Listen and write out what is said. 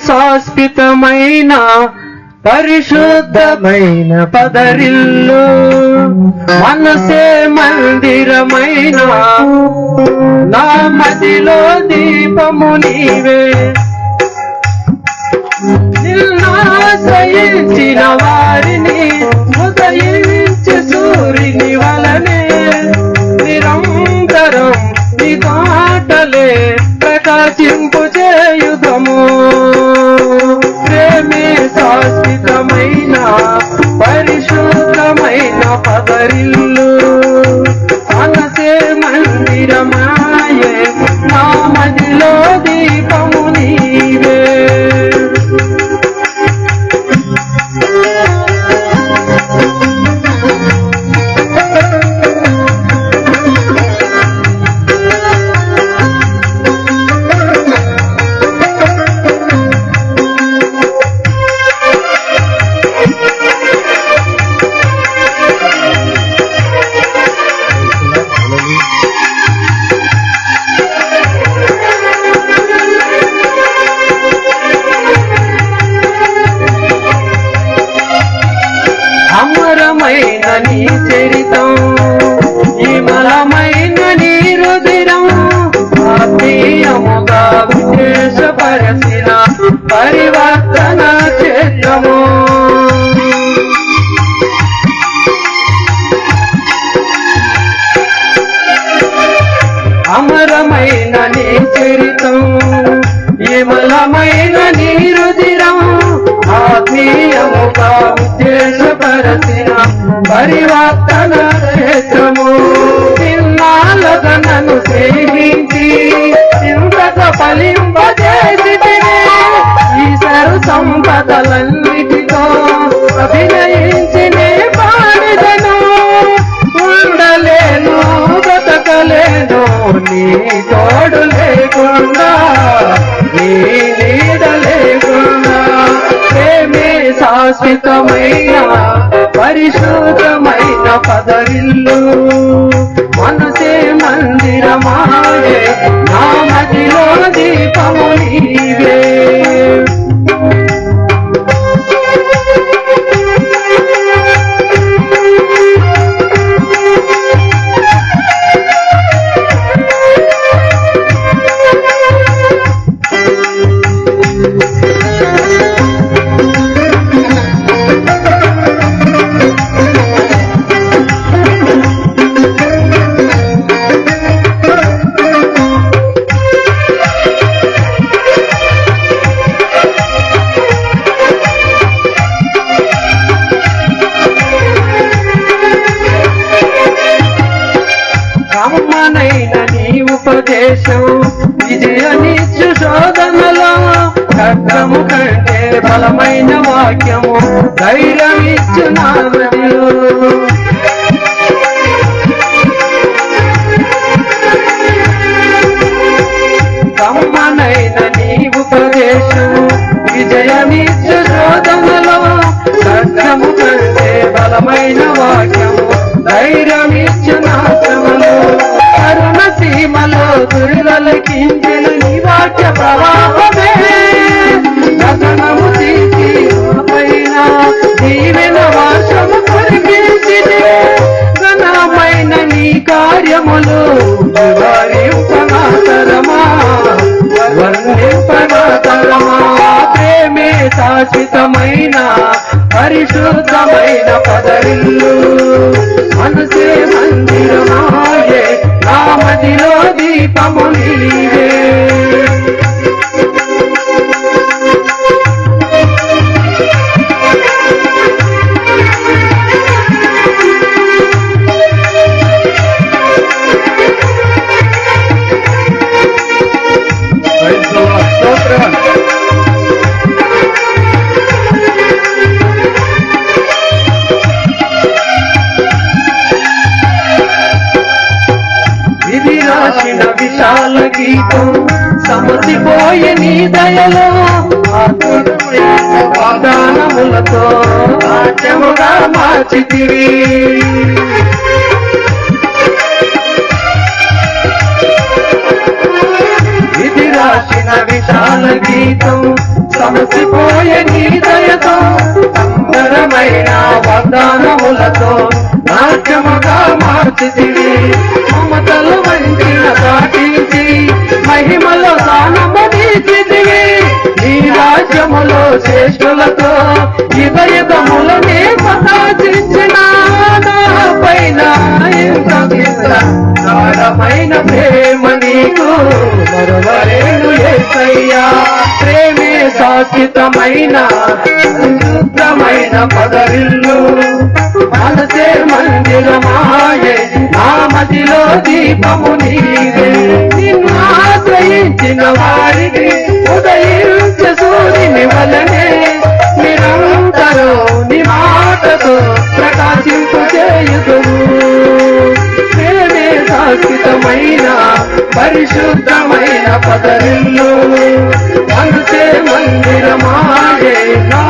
శాశ్వతమైన పరిశుద్ధమైన పదరిల్లు మనసే మందిరమైన నా మదిలో దీపము నీవే నిన్నాశ్రయించిన వారిని ఉదయించి సూర్యుని వలనే నిరంతరం నీ మాటలే ప్రకాశింపు చేయుదము ప్రేమే శాశ్వతమైన పరిశుద్ధమైన పదరిల్లు మనసే మందిరమాయే నా మదిలో దీపము నీవే అమరమైన నీ చరితం విమలమైన నీ రుధిరం ఆత్మీయముగా విశేషపరచిన పరివర్తన క్షేత్రము అమరమైన నీ చరితం విమలమైన నీ రుధిరం ఆత్మీయముగా ఉద్దేశపరచిన పరివర్తన క్షేత్రము చిన్నాళ్ళగా నన్ను స్నేహించి చింతగా ఫలింపజేసితివే ఈ సరు సంపదలన్నిటితో అభినయించి నే పాడిదను ఉండలేను బ్రతకలేను నీ తోడు లేకుండా నీ నీడ లేకుండా ప్రేమే శాశ్వతమైన పరిశుద్ధమైన పదరిల్లు మనసే మందిరమాయే నా మదిలో దీపము నీవే కమ్మనైన నీ ఉపదేశం విజయనిచ్చు శోధనలో ఖడ్గము కంటే బలమైన వాక్యము ధైర్యమిచ్చు నా మదిలో కమ్మనైన నీ ఉపదేశం విజయనిచ్చు శోధనలో ఖడ్గము కంటే బలమైన వాక్యము ధైర్యమిచ్చు నా శ్రమలో కరుణ సీమలో దుర్లకించిన నీ వాక్య ప్రవాహమే గగనము తీసి పైన దీవెన వర్షము కురిపించితే ఘనమైన నీ కార్యములు వర్ణింపనాతరమా ప్రేమే శాశ్వతమైన పరిశుద్ధమైన పదరిల్లు మనసే మందిరమాయే నా మదిలో దీపము నీవే రాసిన విశాల గీతం సమసిపోయే నీ దయలో వాగ్దానములతో నాట్యముగా మార్చితివి ఇది రాసిన విశాల గీతం సమసిపోయే నీ దయతో సుందరమైన వాగ్దానములతో నాట్యముగా మార్చితివి మమతలు వంచిన దాటించి మహిమలో సానమనిచితివి నీ రాజ్యములో శ్రేష్ఠులతో యుగయుగములనే ప్రకాశించిన పైన గాఢమైన ప్రేమ నీకు మరువలేను యేసయ్యా ప్రేమే శాశ్వతమైన శుద్ధమైన పదవిల్లు మనసే మందిరమాయే నా మదిలో దీపము నీవే నిన్ను ఆశ్రయించిన వారికి ఉదయించే సూర్యుని వలనే నిరంతరం నీ మాటతో ప్రకాశింపు చేయుదువు ప్రేమే శాశ్వతమైన పరిశుద్ధమైన పదవిల్లు మనసే మందిరమాయే నా